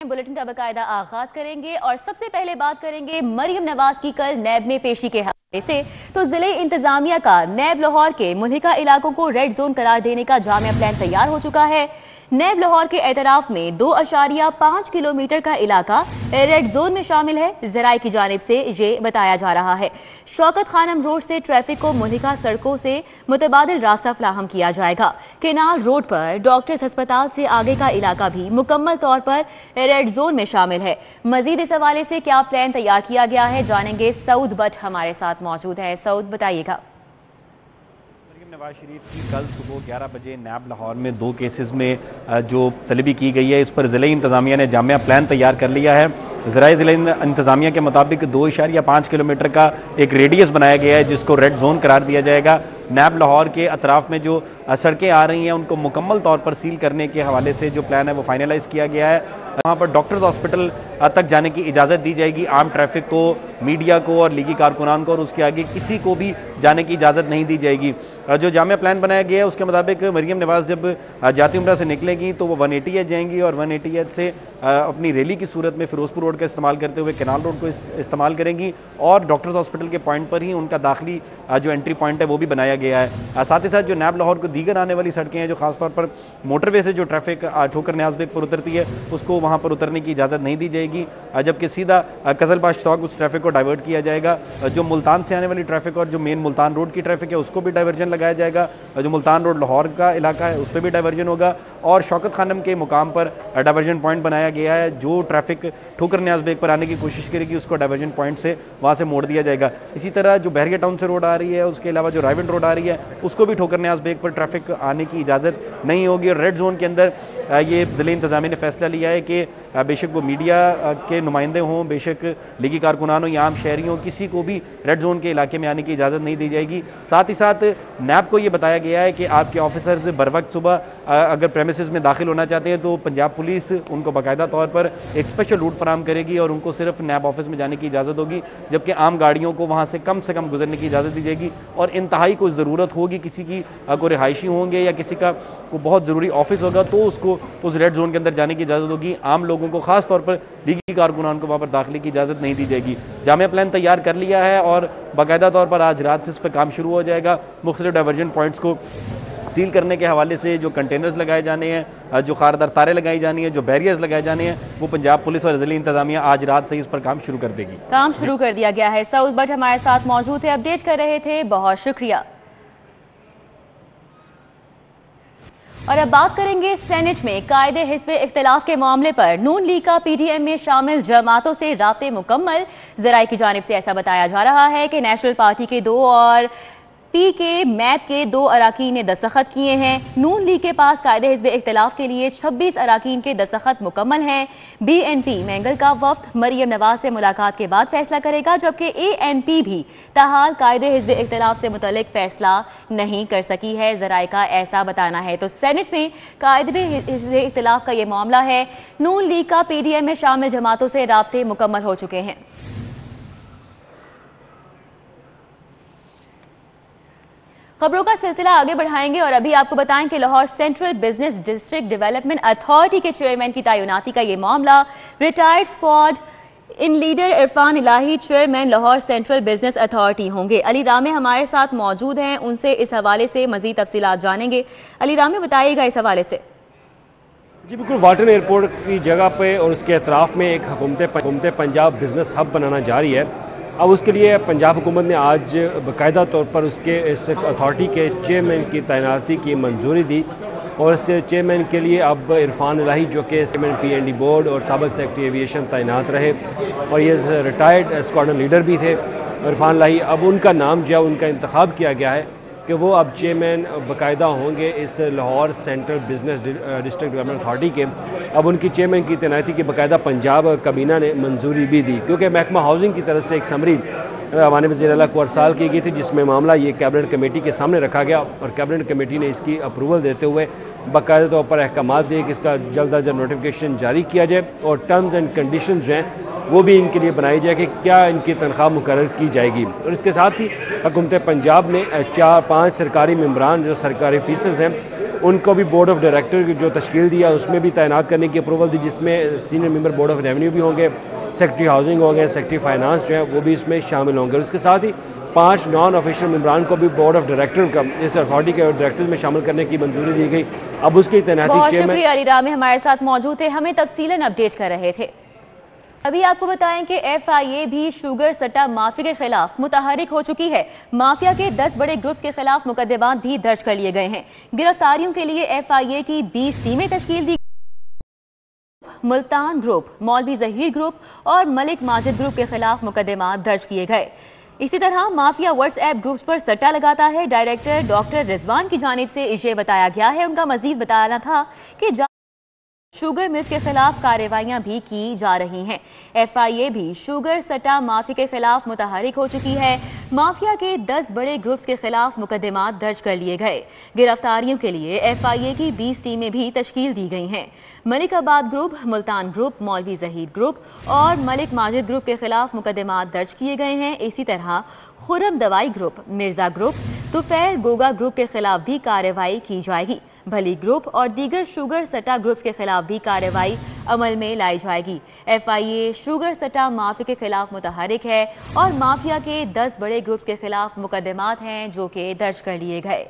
Bulletin का बाकायदा आगाज करेंगे और सबसे पहले बात करेंगे मरियम नवाज की कल नैब में पेशी के हवाले से। तो जिले इंतजामिया का नैब लाहौर के मुल्हिका इलाकों को रेड जोन करार देने का जामिया प्लान तैयार हो चुका है। नैब लाहौर के एतराफ में 2.5 किलोमीटर का इलाका रेड जोन में शामिल है। ज़राए की जानिब से ये बताया जा रहा है शौकत खानम रोड से ट्रैफिक को मुल्हिका सड़कों से मुतबादिल रास्ता फराहम किया जाएगा। केनाल रोड पर डॉक्टर्स अस्पताल से आगे का इलाका भी मुकम्मल तौर पर रेड जोन में शामिल है। मजीद इस हवाले से क्या प्लान तैयार किया गया है जानेंगे। सऊद बट हमारे साथ मौजूद है। सऊद बताइएगा। नवाज शरीफ की कल सुबह 11 बजे नैब लाहौर में 2 केसेस में जो तलबी की गई है, इस पर ज़िले इंतज़ामिया ने जामिया प्लान तैयार कर लिया है। ज़राए ज़िले इंतज़ामिया के मुताबिक 2.5 किलोमीटर का एक रेडियस बनाया गया है जिसको रेड जोन करार दिया जाएगा। नैब लाहौर के अतराफ़ में जो सड़कें आ रही हैं उनको मुकम्मल तौर पर सील करने के हवाले से जो प्लान है वो फाइनलाइज़ किया गया है। वहाँ पर डॉक्टर्स हॉस्पिटल तक जाने की इजाज़त दी जाएगी। आम ट्रैफिक को, मीडिया को और लीगी कारकुनान को और उसके आगे किसी को भी जाने की इजाज़त नहीं दी जाएगी। जो जामिया प्लान बनाया गया है उसके मुताबिक मरियम नवाज़ जब जाती उम्रा से निकलेगी तो वो 180 जाएंगी और 180 से अपनी रैली की सूरत में फिरोजपुर रोड का इस्तेमाल करते हुए केनाल रोड को इस्तेमाल करेंगी और डॉक्टर्स हॉस्पिटल के पॉइंट पर ही उनका दाखिली जो एंट्री पॉइंट है वो भी बनाया गया है। साथ ही साथ जो नैब लाहौर को दीगर आने वाली सड़कें हैं जो खासतौर पर मोटरवे से जो ट्रैफिक ठोकर न्याज बेग पर उतरती है उसको वहाँ पर उतरने की इजाज़त नहीं दी जाएगी, जबकि सीधा कजलबाश चौक उस ट्रैफिक को डाइवर्ट किया जाएगा। जो मुल्तान से आने वाली ट्रैफिक और जो मेन मुल्तान रोड की ट्रैफिक है उसको भी डाइवर्जन लगाया जाएगा। जो मुल्तान रोड लाहौर का इलाका है उस पर भी डाइवर्जन होगा और शौकत खानम के मुकाम पर डाइवर्जन पॉइंट बनाया गया है। जो ट्रैफिक ठोकर न्याज बेग पर आने की कोशिश करेगी उसको डाइवर्जन पॉइंट से वहाँ से मोड़ दिया जाएगा। इसी तरह जो बहरिया टाउन से रोड आ रही है उसके अलावा जो रायविंड रोड आ रही है उसको भी ठोकर न्याज बेग पर ट्रैफिक आने की इजाज़त नहीं होगी। और रेड जोन के अंदर ये ज़िले इंतज़ामिया ने फैसला लिया है कि बेशक वो मीडिया के नुमाइंदे हों, बेशक लीगी कारकुनान हो या आम शहरी हों, किसी को भी रेड जोन के इलाके में आने की इजाज़त नहीं दी जाएगी। साथ ही साथ नैब को ये बताया गया है कि आपके ऑफिसर्स बर वक्त सुबह अगर प्रेमिसेस में दाखिल होना चाहते हैं तो पंजाब पुलिस उनको बाकायदा तौर पर एक स्पेशल रूट फराहम करेगी और उनको सिर्फ नैब ऑफिस में जाने की इजाज़त होगी, जबकि आम गाड़ियों को वहाँ से कम गुजरने की इजाज़त दी जाएगी। और इंतहाई कोई ज़रूरत होगी, किसी की को रिहायशी होंगे या किसी का को बहुत ज़रूरी ऑफिस होगा तो उसको उस रेड जोन के अंदर जाने की इजाज़त होगी। आम लोगों को ख़ास तौर पर लीगी कारकुनान को वहाँ पर दाखिले की इजाज़त नहीं दी जाएगी। जामिया प्लान तैयार कर लिया है और बाकायदा तौर पर आज रात से इस पर काम शुरू हो जाएगा। मुख्तलिफ डाइवर्जन पॉइंट्स को सील करने के हवाले से जो कंटेनर्स लगाए जाने हैं, जो खारदार तारें लगाई जानी है, जो बैरियर्स लगाए जाने हैं, वो पंजाब पुलिस और ज़िले इंतज़ामिया आज रात से इस पर काम शुरू कर देगी। काम शुरू कर दिया गया है। सऊद बट हमारे साथ मौजूद थे, अपडेट कर रहे थे, बहुत शुक्रिया। और अब बात करेंगे सेनेट में कायदे हिज़्ब इख्तिलाफ के मामले पर। नून लीग का पीटीएम में शामिल जमातों से राब्ते मुकम्मल। ज़राए की जानिब से ऐसा बताया जा रहा है कि नेशनल पार्टी के 2 और पी के मैप के 2 अराकीन ने दस्तखत किए हैं। नून लीग के पास कायदे हिज़्ब इख्तिलाफ के लिए 26 अराकीन के दस्तखत मुकम्मल हैं। बीएनपी मैंगल का वफ्द मरियम नवाज से मुलाकात के बाद फैसला करेगा, जबकि एएनपी भी ताहाल कायदे हिज़्ब इख्तिलाफ से मुतल्लिक फैसला नहीं कर सकी है। ज़राए का ऐसा बताना है। तो सेनेट में कायदे हिज़्ब इख्तिलाफ का ये मामला है। नून लीग का पीटीएम में शामिल जमातों से राब्ते मुकम्मल हो चुके हैं। खबरों का सिलसिला आगे बढ़ाएंगे और अभी आपको बताएं कि Lahore central business district development authority के चेयरमैन की तैनाती का ये मामला retired squadron leader Irfan Ilahi chairman Lahore central business authority होंगे। अली रामे हमारे साथ मौजूद हैं, उनसे इस हवाले से मजीद तफसीलात जानेंगे। अली रामे बताइएगा इस हवाले से। जी बिल्कुल, वाटन एयरपोर्ट की जगह पे और उसके अतराफ़ में एक हुकूमत पंजाब बिजनेस हब बनाना जारी है। अब उसके लिए पंजाब हुकूमत ने आज बाकायदा तौर पर उसके इस अथॉरिटी के चेयरमैन की तैनाती की मंजूरी दी और इस चेयरमैन के लिए अब इरफान इलाही जो कि चेयरमैन पीएनडी बोर्ड और साबिक सेक्रेटरी एविएशन तैनात रहे और ये रिटायर्ड स्क्वाड्रन लीडर भी थे इरफान इलाही, अब उनका नाम जो है उनका इंतखाब किया गया है कि वो अब चेयरमैन बाकायदा होंगे इस Lahore central business district development authority के। अब उनकी चेयरमैन की तैनाती की बाकायदा पंजाब कबीना ने मंजूरी भी दी, क्योंकि महकमा हाउसिंग की तरफ से एक समरी माननीय वज़ीर आला को अरसाल की गई थी जिसमें मामला ये कैबिनेट कमेटी के सामने रखा गया और कैबिनेट कमेटी ने इसकी अप्रूवल देते हुए बाकायदा तौर पर अहकामात दिए कि इसका जल्द अज जल्द नोटिफिकेशन जारी किया जाए और टर्म्स एंड कंडीशन जो हैं वो भी इनके लिए बनाई जाए कि क्या इनकी तनख्वाह मुकर्रर की जाएगी। और इसके साथ ही हुकूमत पंजाब ने 4-5 सरकारी मेम्बरान जो सरकारी ऑफिसर्स हैं उनको भी बोर्ड ऑफ डायरेक्टर जो तश्कील दिया उसमें भी तैनात करने की अप्रूवल दी, जिसमें senior member board of revenue भी होंगे, सेक्रेटरी हाउसिंग होंगे, सेक्रेटरी फाइनेंस जो है वो भी इसमें शामिल होंगे। उसके साथ ही 5 नॉन ऑफिशियल मेंबरान को भी बोर्ड ऑफ डायरेक्टर का इस अथॉरिटी के डायरेक्टर में शामिल करने की मंजूरी दी गई। अब उसकी तैनाती बहुत चेयरमैन शुक्रिया अली रामी हमारे साथ मौजूद थे, हमें तफसीलन अपडेट कर रहे थे। अभी आपको बताएं कि FIA भी शुगर सट्टा माफिया के खिलाफ मुतहरिक हो चुकी है। माफिया के 10 बड़े ग्रुप्स के खिलाफ मुकदमात भी दर्ज कर लिए गए हैं। गिरफ्तारियों के लिए FIA की 20 टीमें तश्कील दी, मुल्तान ग्रुप, मौलवी जहीर ग्रुप और मलिक माजिद ग्रुप के खिलाफ मुकदमात दर्ज किए गए। इसी तरह माफिया व्हाट्सएप ग्रुप्स पर सट्टा लगाता है। डायरेक्टर डॉक्टर रिजवान की जानिब से ये बताया गया है, उनका मजीद बताना था कि शुगर मिल्स के खिलाफ कार्रवाइयां भी की जा रही हैं। FIA भी शुगर सट्टा माफिया के खिलाफ मुतहरिक हो चुकी है। माफिया के 10 बड़े ग्रुप्स के खिलाफ मुकदमात दर्ज कर लिए गए। गिरफ्तारियों के लिए FIA की 20 टीमें भी तश्कील दी गई हैं। मलिकाबाद ग्रुप, मुल्तान ग्रुप, मौलवी जहीर ग्रुप और मलिक माजिद ग्रुप के खिलाफ मुकदमात दर्ज किए गए हैं। इसी तरह खुरम दवाई group, Mirza group, Tufail Goga group के खिलाफ भी कार्रवाई की जाएगी। भली ग्रुप और दीगर शुगर सट्टा ग्रुप्स के खिलाफ भी कार्रवाई अमल में लाई जाएगी। FIA शुगर सट्टा माफिया के खिलाफ मुतहरिक है और माफिया के 10 बड़े ग्रुप्स के खिलाफ मुकदमात हैं जो कि दर्ज कर लिए गए।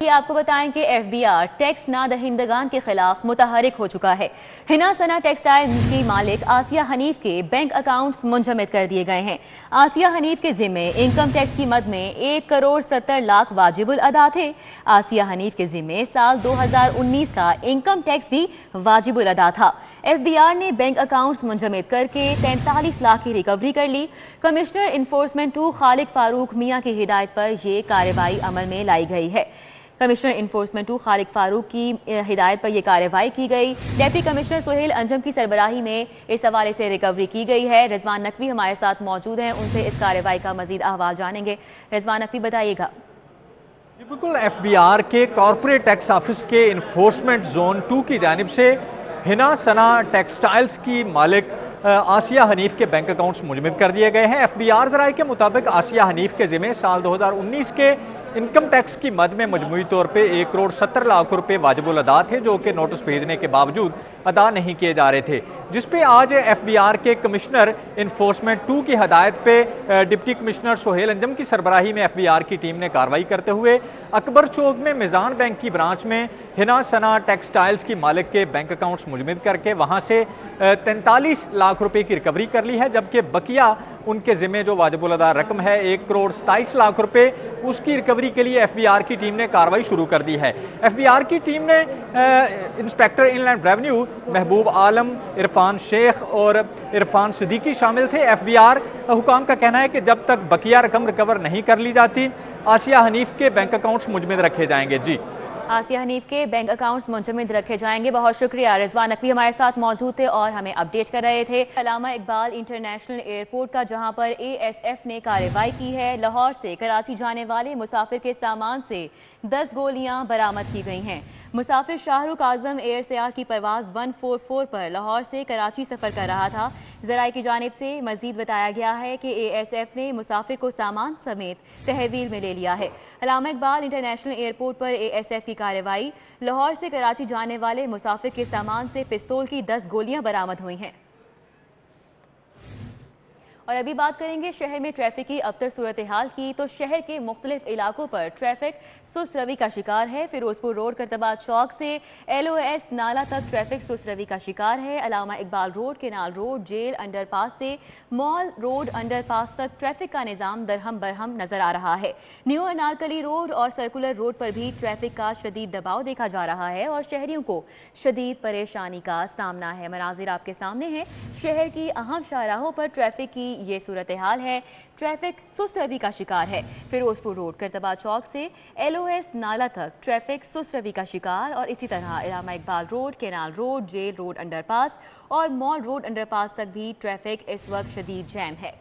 आपको बताएं कि FBR टैक्स ना दहिंदगान के खिलाफ मुतहरिक हो चुका है। हिना सना टेक्सटाइल की मालिक आसिया हनीफ के बैंक अकाउंट्स मुंजमद कर दिए गए हैं। आसिया हनीफ के जिम्मे इनकम टैक्स की मद में 1 करोड़ 70 लाख वाजिबुल अदा थे। आसिया हनीफ के जिम्मे साल 2019 का इनकम टैक्स भी वाजिबुल अदा था। FBR ने बैंक अकाउंट्स मुंजमद करके 43 लाख की रिकवरी कर ली। कमिश्नर इन्फोर्समेंट 2 खालिद फारूक मियाँ की हिदायत पर यह कार्रवाई अमल में लाई गई है। कमिश्नर इन्फोर्समेंट 2 खालिद फारूक की हिदायत पर यह कार्रवाई की गई। डिप्टी कमिश्नर सुहेल अंजम की सरबराही में इस हवाले से रिकवरी की गई है। रिजवान नकवी हमारे साथ मौजूद हैं, उनसे इस कार्रवाई का मजीद अहवाल जानेंगे। रिजवान नकवी बताइएगा। जी बिल्कुल, FBR के कॉर्पोरेट टैक्स ऑफिस के इन्फोर्समेंट जोन 2 की जानिब से हिना सना टेक्सटाइल्स की मालिक आसिया हनीफ के बैंक अकाउंट्स मुंजमद कर दिए गए हैं। FBR ज़राए के मुताबिक आसिया हनीफ के ज़िम्मे साल 2019 के इनकम टैक्स की मद में मजमूई तौर पे 1 करोड़ 70 लाख रुपए वाजिबुल अदा थे, जो कि नोटिस भेजने के बावजूद अदा नहीं किए जा रहे थे, जिस पे आज FBR के कमिश्नर इन्फोर्समेंट 2 की हदायत पे डिप्टी कमिश्नर सोहेल अंजम की सरबराही में FBR की टीम ने कार्रवाई करते हुए अकबर चौक में मिजान बैंक की ब्रांच में हिना सना टेक्सटाइल्स की मालिक के बैंक अकाउंट्स मुजमद करके वहाँ से 43 लाख रुपए की रिकवरी कर ली है, जबकि बकिया उनके ज़िम्मे जो वाजिबुल अदा रकम है 1 करोड़ 27 लाख रुपए, उसकी रिकवरी के लिए FBR की टीम ने कार्रवाई शुरू कर दी है। FBR की टीम ने इंस्पेक्टर इनलैंड रेवेन्यू महबूब आलम, इरफान शेख और इरफान सिद्दीकी शामिल थे। FBR हुकाम का कहना है कि जब तक बकिया रकम रिकवर नहीं कर ली जाती, आसिया हनीफ के बैंक अकाउंट्स मुजमद रखे जाएंगे। जी, आसिया हनीफ के बैंक अकाउंट्स मुंजमद रखे जाएंगे। बहुत शुक्रिया। रिजवान नकवी हमारे साथ मौजूद थे और हमें अपडेट कर रहे थे। अल्लामा इकबाल इंटरनेशनल एयरपोर्ट का, जहां पर ASF ने कार्रवाई की है। लाहौर से कराची जाने वाले मुसाफिर के सामान से 10 गोलियां बरामद की गई हैं। मुसाफिर शाहरुख आजम एयर सियाल की परवाज़ 144 पर लाहौर से कराची सफ़र कर रहा था। ज़राए की जानिब से मज़ीद बताया गया है कि ASF ने मुसाफिर को सामान समेत तहवील में ले लिया है। अल्लामा इकबाल इंटरनेशनल एयरपोर्ट पर ASF की कार्रवाई। लाहौर से कराची जाने वाले मुसाफिर के सामान से पिस्तौल की 10 गोलियां बरामद हुई हैं। और अभी बात करेंगे शहर में ट्रैफिक की अबतर सूरत हाल की। तो शहर के मुख्तलिफ इलाकों पर ट्रैफिक सुस्त रवी का शिकार है। फिरोजपुर रोड करतबा चौक से LOS नाला तक ट्रैफिक सुस्त रवी का शिकार है। Allama Iqbal road, canal road, jail underpass से मॉल रोड अंडरपास तक ट्रैफिक का निज़ाम दरहम बरहम नजर आ रहा है। न्यू अनारकली रोड और सर्कुलर रोड पर भी ट्रैफिक का शदीद दबाव देखा जा रहा है और शहरियों को शदीद परेशानी का सामना है। मनाजिर आपके सामने है। शहर की अहम शाहराहों पर ट्रैफिक की ये सूरत हाल है। ट्रैफिक सुस्त रवी का शिकार है। फिरोजपुर रोड करतबा चौक से LOS नाला तक ट्रैफिक सुस्त रवी का शिकार और इसी तरह Allama Iqbal road, canal road, jail road underpass और मॉल रोड अंडरपास तक भी ट्रैफिक इस वक्त शदीद जैम है।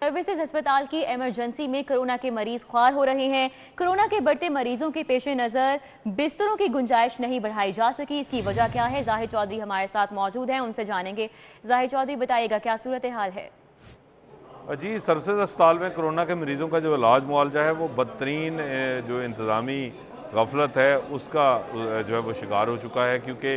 सर्विसेज अस्पताल की इमरजेंसी में कोरोना के मरीज ख्वार हो रहे हैं। कोरोना के बढ़ते मरीजों के पेश नज़र बिस्तरों की गुंजाइश नहीं बढ़ाई जा सकी। इसकी वजह क्या है? जाहिर चौधरी हमारे साथ मौजूद हैं, उनसे जानेंगे। जाहिर चौधरी, बताइएगा क्या सूरत हाल है? जी, सर्विसेज अस्पताल में कोरोना के मरीज़ों का जो इलाज मुआवजा है वो बदतरीन जो इंतज़ामी गफलत है उसका जो है वो शिकार हो चुका है, क्योंकि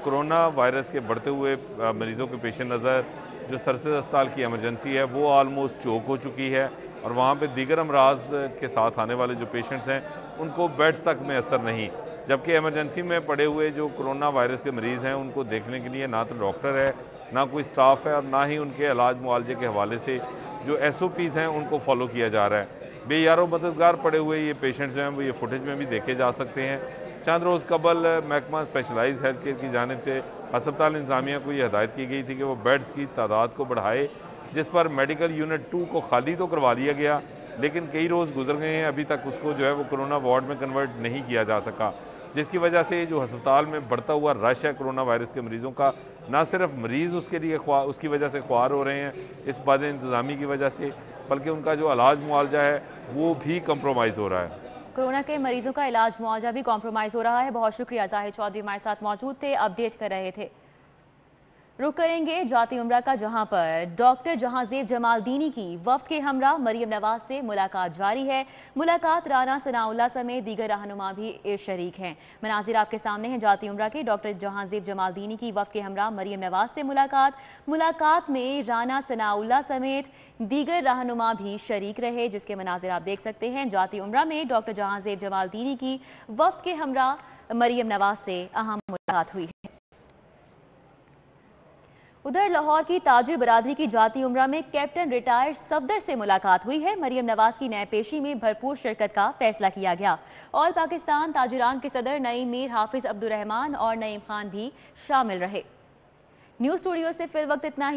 कोरोना वायरस के बढ़ते हुए मरीज़ों के पेश नज़र जो सर्विसेज अस्पताल की एमरजेंसी है वो आलमोस्ट चोक हो चुकी है, और वहाँ पे दीगर अमराज के साथ आने वाले जो पेशेंट्स हैं उनको बेड्स तक में असर नहीं, जबकि एमरजेंसी में पड़े हुए जो कोरोना वायरस के मरीज़ हैं उनको देखने के लिए ना तो डॉक्टर है, ना कोई स्टाफ है, और ना ही उनके इलाज मुआवजे के हवाले से जो SOPs हैं उनको फॉलो किया जा रहा है। बेयारो मददगार पड़े हुए ये पेशेंट्स जो हैं वो ये फुटेज में भी देखे जा सकते हैं। चंद रोज़ कबल महकमा स्पेशलाइज्ड हेल्थ केयर की जानिब से अस्पताल इंतज़ामिया को ये हदायत की गई थी कि वो बेड्स की तादाद को बढ़ाए, जिस पर मेडिकल यूनिट 2 को खाली तो करवा लिया गया, लेकिन कई रोज़ गुजर गए हैं, अभी तक उसको जो है वो कोरोना वार्ड में कन्वर्ट नहीं किया जा सका, जिसकी वजह से जो अस्पताल में बढ़ता हुआ रश है कोरोना वायरस के मरीज़ों का, ना सिर्फ मरीज़ उसके लिए उसकी वजह से ख्वार हो रहे हैं इस बाद इंतज़ामी की वजह से, बल्कि उनका जो इलाज मुआवजा है वो भी कम्प्रोमाइज़ हो रहा है। कोरोना के मरीजों का इलाज मुआवजा भी कॉम्प्रोमाइज़ हो रहा है। बहुत शुक्रिया, जाहिद चौधरी हमारे साथ मौजूद थे, अपडेट कर रहे थे। रुक करेंगे जाती उम्रा का, जहां पर डॉक्टर जहांजेब जमालदीनी की वफ्द के हमरा मरीम नवाज से मुलाकात जारी है। मुलाकात राना सनाउल्लाह समेत दीगर रहनुमा भी शरीक हैं। मनाजिर आपके सामने हैं जाती उम्रा के। डॉक्टर जहांजेब जमालदीनी की वफ्द के हमरा मरीम नवाज से मुलाकात में राना सनाउल्लाह समेत दीगर रहनुमा भी शरीक रहे, जिसके मनाजिर आप देख सकते हैं। जाती उम्रा में डॉक्टर जहांजेब जमालदीनी की वफ्द के हमरा मरीम नवाज से अहम मुलाकात हुई है। उधर लाहौर की ताजिर बरादरी की जाती उम्रा में कैप्टन रिटायर्ड सफदर से मुलाकात हुई है। मरीम नवाज की नए पेशी में भरपूर शिरकत का फैसला किया गया। ऑल पाकिस्तान ताजिरान के सदर नईम मीर हाफिज अब्दुर्रहमान और नईम खान भी शामिल रहे। न्यूज़ स्टूडियो से फिल वक्त इतना ही।